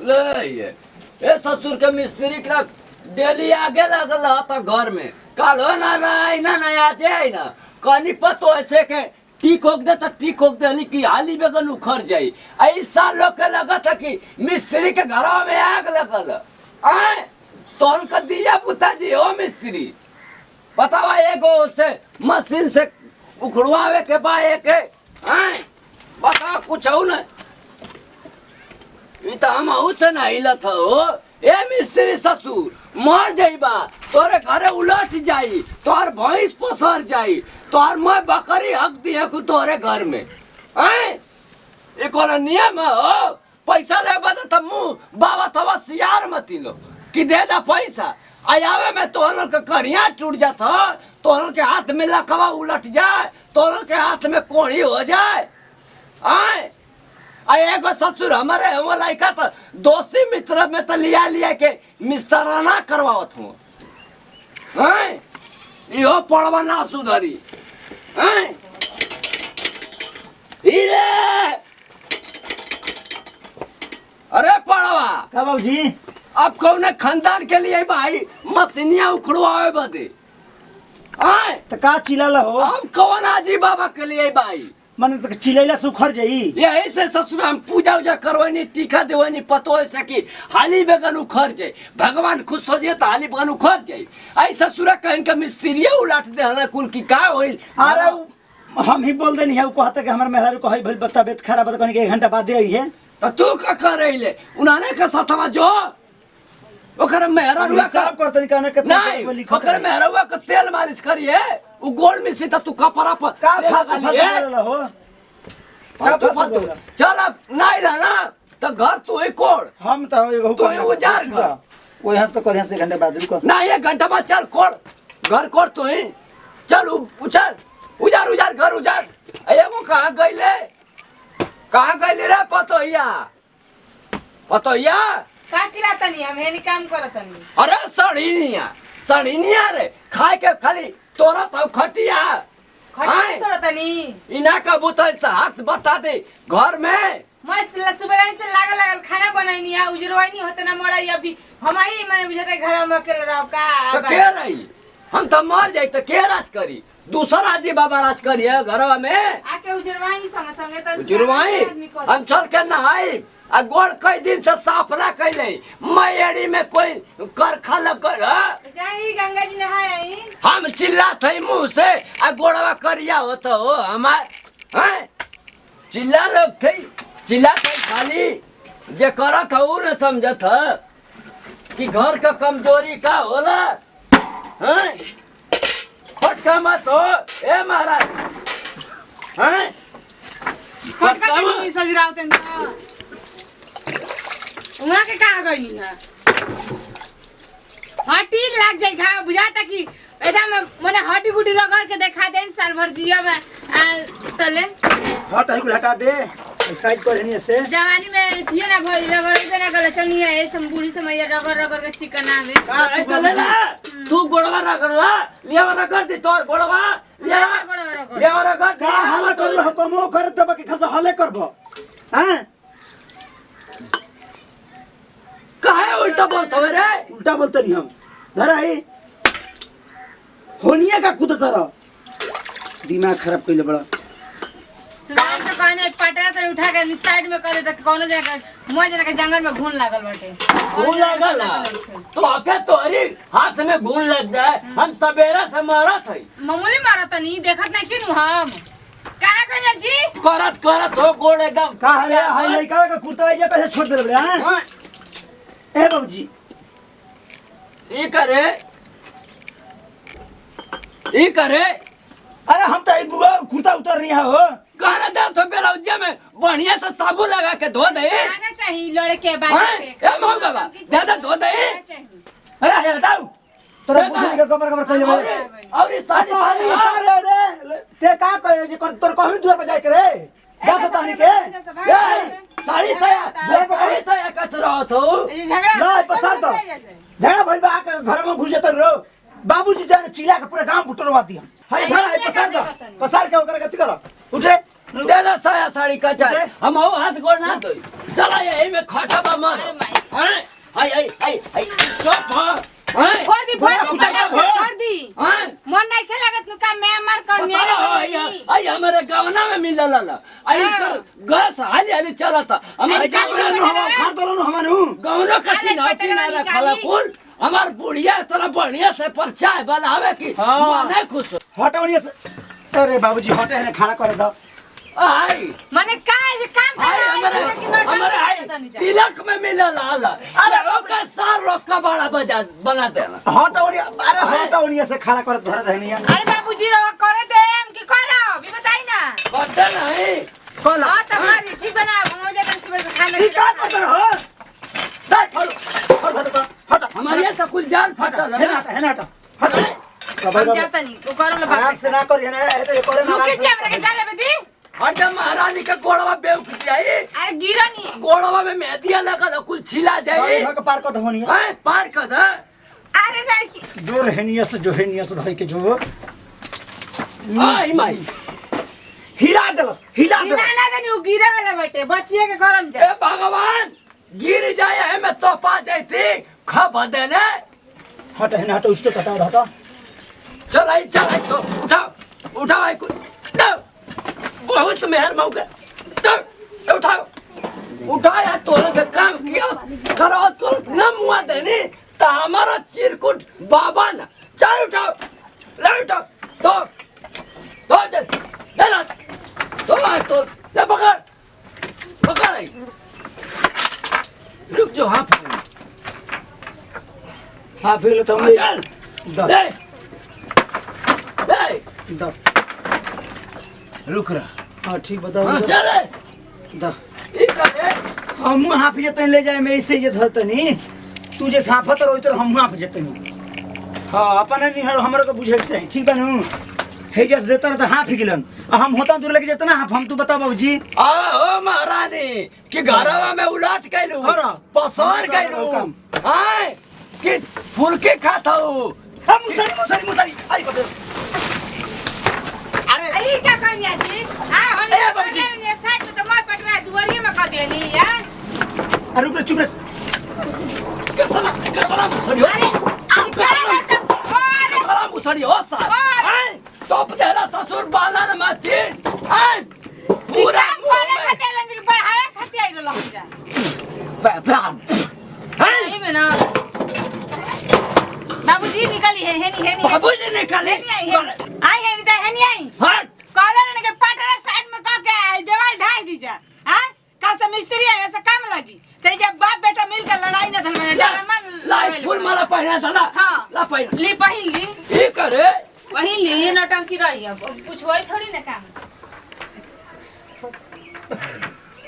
ले ये ससुर के मिस्त्री का डेली आगे लगल था घर में कालो ना ना ना कनी पतो ऐसे के टीक होक दे तो टीक होक दे कि हाली बेगन उखड़ जाई। ऐसा लोग के लगा था कि मिस्त्री के घर में आग लगल आए तो उनका दिया पुता जी हो मिस्त्री बतावा एगो से मशीन से उखड़वावे के बा एक आए बता कुछ हो ना तो हम से ना हिलत हो ए मिस्त्री ससुर मर जाइबा तोरे घरे उलट जाई तोर भैंस पसर जाई तोर मैं बकरी हक दिया को तोरे घर में आए एक नियम हो पैसा लेबा त मुंह बाबा तवा सियार मती लो कि दे दा पैसा आयावे में तोहर के करिया टूट जात हो तोहर के हाथ में लकवा उलट जाए तोहर के हाथ में कोड़ी हो जाए आए एगो ससुर हमारे हम लाइका तो दोस्ती मित्र में तो लिया के मिस्त्राना करवावत हूँ यो पड़वा ना सुधरी हीरे अरे पड़वा का बाबूजी अब कौन खानदान के लिए भाई मशीनिया उखड़वावे बदे आए तो का चिल्ला हो अब कौन आजी बाबा के लिए भाई मन तो चिल्ला से उखड़ जाई यही से ससुर हम पूजा उजा करवानी टीका देवानी पतो ऐसा कि हाली बेगन उखड़ जाए भगवान खुश हो जाए तो हाली बेगन उखड़ जाए आई ससुरा कहीं का मिस्त्री उलाट दे हना कुल की का होइल अरे हम ही बोल देनी है वो कहता कि हमार मेहरारू को हई भइल तबियत खराब है कहनी कि 1 घंटा बाद आई है तो तू का कर रही उन्होंने का साथवा जो ओकर मेहरारू साफ करतनी कहना कितना नहीं ओकर मेहरारू का तेल मालिश करिए उ गोड़ में से तू कपड़ा पर का फाल हो चल अब नहीं रहना तो घर तू ही कोड़ हम तो एगो तो उजार घर वो यहाँ से तो कर यहाँ से 1 घंटे बाद रुको ना 1 घंटा बाद चल कोड़ घर कोड़ तू ही चल उछल उजार उजार घर उजार एगो कहाँ गईले रे पतोहिया का चिल्लातनी हम हेनी काम करतनी अरे सड़ीनिया रे खाए के खाली तोरा तो खटिया खटिया तोड़तनी इना का बुतल से हाथ बटा दे घर में मैं सुबह से लागल खाना बनाईनी है उजरवानी होते ना मरई अभी हम आई मैंने बुझाते घर में अकेले रहो का तो के रही हम तो मर जाई तो के राज करी दूसरा जी बाबा राज करी है घरवा में आके उजरवाई संगे तो उजरवाई हम चल के नहाई आ गोड़ कई दिन से साफ ना कैले मैड़ी में कोई कर खा कर जाई गंगा जी नहाई हम चिल्लात है मुंह से आ गोड़वा करिया होता हो हमार हैं चिल्ला लोग थे चिल्ला थे खाली जे करत हो न समझत है कि घर का कमजोरी का होला हैं फटका मत हो ए महाराज हैं फटका नहीं सजरावतन का वहाँ के कहाँ गई है हड्डी लग जाए घा बुझाता कि एकदम मने हड्डी गुड्डी रगड़ के देखा दे साल भर जिया में तले हट हटा दे साइड कर लेनी से जवानी में थिए ना भई रगड़ ना गले चनी है ए सब बूढ़ी समय रगड़ के चिकन आवे का चले ना तू गोड़वा रगड़ला लेवा रगड़ दे तोर गोड़वा लेवा रगड़ का हाल कर हुकमो कर तब के खसा हले करबो हैं काहे उल्टा बोलत हो रे उल्टा बोलते नहीं हम धरा है होनिया का कूद तरह दिमाग खराब कइले बड़ा सुबह से कहने पटरा तर उठा के साइड में करे त कोनो जगह मोय जना के जंगल में घून लागल बाटे घून लागल तो आके तोरी हाथ में घून लग जाए हम सवेरा से मारत है मामूली मारत नहीं देखत नहीं किनु हम कहां गया जी करत हो गोड़ एकदम का रे हाय लइका का कुर्ता ये कैसे छोड़ दे बड़े हैं ए बाबूजी ई करे अरे हम तो बुआ कुर्ता उतर रही है हो गाना दे तो बेलौजिया में बढ़िया से साबुन लगा के धो दे आना चाहिए लड़के बात पे ए मौका बा ज्यादा धो दे अरे हटाओ तोरा बुझे के कमर कइले बड़े और इस साड़ी साड़ी उतार रे ते का कहे जे कर तोर कहू दूर बजाय करे गाछ तानी के साड़ी साया कचरा तो झगड़ा नहीं पसार तो झगड़ा भइल बा के घर में घुस जत रो बाबूजी जाने चिल्ला के पूरा गांव बुटरवा दिया हाय पसार के ओकरा गति करो उठे दे साया साड़ी कचा हम हाथ गोड़ ना धोई चला यही में खटबा मत हैं आई आई आई आई चुप हो हैं फोड़ दी फोड़ दी हैं मन नहीं खेलागत नु का मैं मार कर मेरे आई आई हमारे गावना में मिल ला आई कर गैस हाली हाली चला था हमारे घर तो लो हमारे गावना कच्ची नाटी ना रखला कुल हमार बुढ़िया इतना बढ़िया से परचाय बनावे की नहीं खुश हटाओ से अरे बाबूजी हटे है खड़ा कर दो आई माने काज काम आई हमारे आई तिलक में मिला लाला अरे ओका सार रोका बड़ा बना देना हटाओ अरे हटाओ से खड़ा कर धर देनिया अरे बाबूजी रो करे दे हम की करो भी बताई ना करते नहीं कल हां तुम्हारी ठीक है ना हम हो जाते सुबह से खाना ठीक का कर हो दे और हटा हमारे तो कुल जान फटल है ना हटा हम जाता नहीं को करो ना आराम से ना करिए ना ये तो करे ना रुके छी हमरा के जाले बेटी हट महारानी का गोड़वा बेवकूफ जाई अरे गिरा नहीं गोड़वा में मेहदिया लगा कुल छिला जाई घर के पार कर धोनी है पार कर दे अरे नहीं दूर हेनिया से जो हेनिया से धोई के जो आई माई हिला दलस ना देनी गिरा वाला बेटे बचिए के करम जा ए भगवान गिर जाए है मैं तो पा जाती खा बदले हट है ना हट उसको हटा चल आई तो उठाओ आई कुल बहुत मेहर मौका उठाया तोरे से काम किया करो तो न मुआ देनी तो हमारा चिरकुट बाबा ना चल उठाओ ले उठाओ तो ले ना तो ले पकड़ आई रुक जो हाँ फिर तो चल ले रुक रहा हां ठीक बताओ हाँ चले दा ठीक है हम हाफ जतन ले जाए मैं ऐसे जे धतनी तू जे साफत रहो तो हम हाफ जतनी हां अपन नहीं हमरो को बुझे चाहिए ठीक बनू हे जस देता तो हाफ गिलन हम होता दूर लेके जतना हाफ हम तू बता बाबूजी ओ महारानी कि घरवा में उलट कैलू पसर कैलू हां कि फुलके खाता हूं हम मुसरी आई बता अरे क्या कहनिया जी हां होने बाबूजी ने साइड में तो मैं पटना दुआरी में कर देनी यार अरे रुक चुप रह कतला मुसरी कतला मुसरी हो साहब हैं तो पहला ससुर बाला ने माती हैं पूरा कोले खाते लंज के बढ़ाया खाते आई लो लखजा प्लान हैं ये में ना बाबूजी निकली है हेनी बाबूजी निकले आई है नहीं हेनी आई हट कॉलर ने के पटरा साइड में का के दीवार ढाई दी जा हां कल से मिस्त्री है ऐसा काम लगी ते जब बाप बेटा मिलकर लड़ाई न धल में डरमा लाई फूल माला पहना था ना हां ला पहना ली पहिन ली ये करे वही ली ये नौटंकी रही है कुछ वही थोड़ी ना काम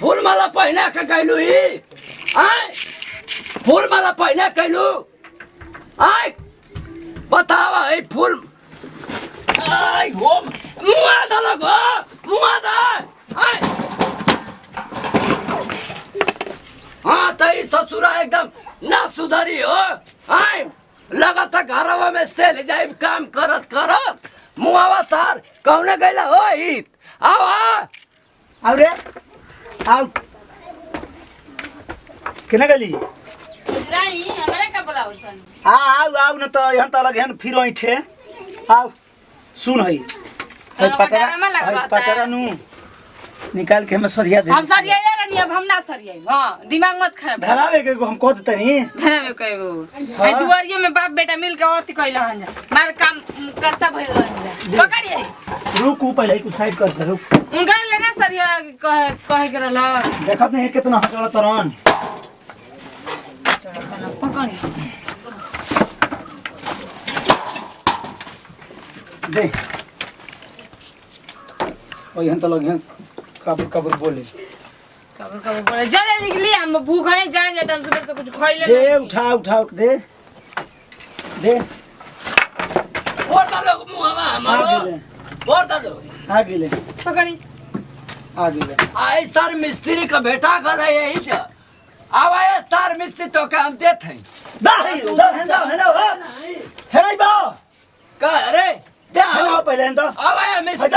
फूल माला पहना के गइलू ही आय फूल माला पहना कैलू आय बतावा ए फूल आय हो मुआ दा लगो मुआ दा आय हाँ तई ससुरा एकदम ना सुधरी हो आय लगा था घरवा में से ले जाए काम करत मुआवा सार कौने गइला हो हित आओ रे आओ केना गली राई हमरा का बोलाओ तन आओ न तो यहां त लगे फिर ओइठे आओ सुन हई पटरा नु निकाल के हम सरिया दे हम सरिया नहीं अब हम ना सरिया हां दिमाग मत खराब धरावे के हम कह देते नहीं धरावे कएगो आई दुआरिये में बाप बेटा मिल के औती कइला हन मार काम करता भइल रहन पकड़िए रुक पहले कुछ साइड कर दे रुक उनका लेना सरिया कहे के रहला देखत नहीं कितना हटल तरन पकड़ी दे ओ यहां त लगे कबर बोले कबर बोले जल्दी निकली हम भूख है जान जाते हम सुबह से कुछ खइले दे उठा दे और डालो मुआवा हमारो और डालो आ गेले पकड़ी आ गेले आई सर मिस्त्री का बेटा कर यही जा अब आए सर मिस्त्री तो काम देत हैं दा है हेराई बा का अरे दे हेलो पहले तो अब आए मिस्त्री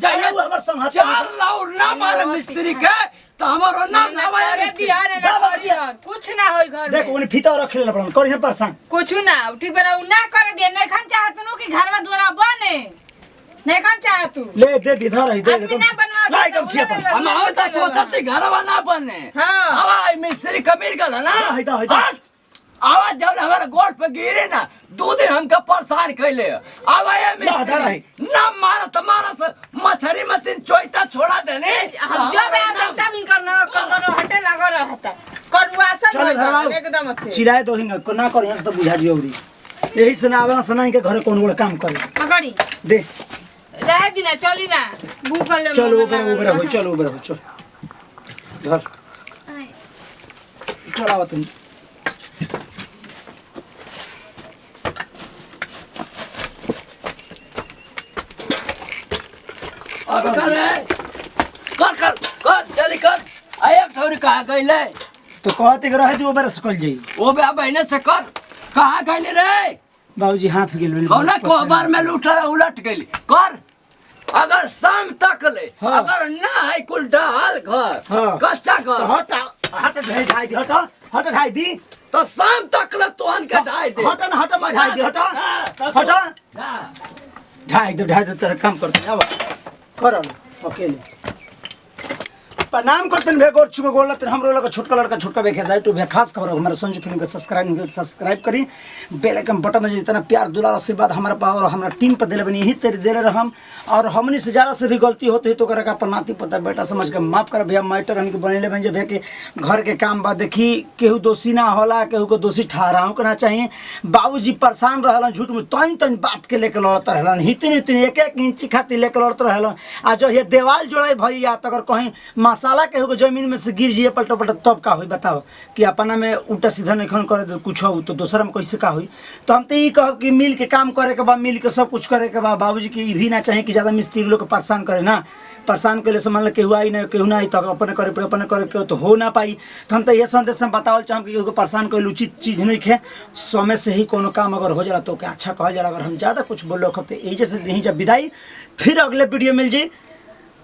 जाइए हमर संग चार लाउर ना मारे मिस्त्री के तो हमारो नाम ना आए अरे दिया रे ना कुछ कुछ ना होई घर देख में ओने फीता रख ले अपन करी परेशान कुछ ना ठीक बना ना कर दे नहीं खान चाहत नु कि घरवा द्वारा बने नहीं खान चाहत तू ले दे इधर ही दे आदमी ना बनवा ला एकदम छी अपन हम आवता सोचती घरवा ना बने हाँ। आवा मिस्त्री कमीर गल ना हैदा, हैदा। आवाज जब हमारे गोड़ पे गिरे ना 2 दिन हमका परेशान कैले आवा ये हैदा रही। मिस्त्री ना मारत मछरी मतीन चोइटा छोड़ा देने हम जो आदम तब करना हटे लगा रहता करुआसन चल धराओ एकदम से चिल्लाए दो हिंगा को ना कर यहाँ से तो बुझा दियो उरी यही से ना आवा सना के घरे कौन काम करे पकड़ी दे रह दिना चली ना भूख ले चलो ऊपर हो चलो ऊपर हो चल धर चल आवा तुम अब कर जल्दी कर एक ठौरी कहा गईले तो कहते के रहे तू ऊपर सकल जाई ओ बे बहने से कर कहा गईले रे बाबूजी हाथ गेल कौना कोहबर में उलट गईली कर अगर शाम तक ले हाँ। अगर ना है कुल डाल घर हाँ। कच्चा घर हट हट ढाई दी हट ढाई दी तो शाम तक ले तोहन के ढाई दे हट ना हट मैं ढाई दी हट ढाई दे तेरा काम करते अब कर अकेले प्रणाम करतन भे गोर छुको गोलत हमरो लगा छोटका लड़का छोटका बेखे जाय टू भे खास खबर हमारे संजू फिल्म के सब्सक्राइब करी बेल आइकन बटन में जितना प्यार दुलार आशीर्वाद हमारा पावर हमारा टीम पर दिले बनी यही तेरे दिले रहम और हमनी से ज्यादा से भी गलती होती है तो करे का नाती पता बेटा समझ के माफ कर भैया मैटर हमके बनेले बन जे के घर के काम बा देखी केहू दोषी ना होला केहू को दोषी ठहराव करना चाहिए बाबूजी परेशान रहलन झूठ में तन बात के लेकर लड़त रहलन हितने एक इंची खातिर लेकर लड़त रहलन आ जो ये देवाल जोड़े भैया तो अगर कहीं मसाला केहू को जमीन में से गिर जाइए पलटो पलटो तब का हुई बताओ कि अपना में उल्टा सीधा नहीं करे तो कुछ हो तो दूसरा में कैसे का हुई तो हम तो ये कहब कि मिल के काम करे के बाद मिल के सब कुछ करे के बाद बाबूजी की भी ना चाहे कि ज़्यादा मिस्त्री लोग को परेशान करे ना परेशान करे से मान लो केहू आई ना केहू ना आई तो अपने करे अपने करे तो हो ना पाई तो हम तो ये संदेश में बतावल चाहम कि केहू को परेशान करे उचित चीज़ नहीं खे समय से ही कोनो काम अगर हो जाला तो क्या अच्छा कहल जाला अगर हम ज़्यादा कुछ बोलो खबते यही से यहीं जब विदाई फिर अगले वीडियो मिल जाए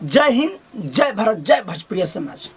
जय हिंद जय भारत जय भोजपुरी समाज।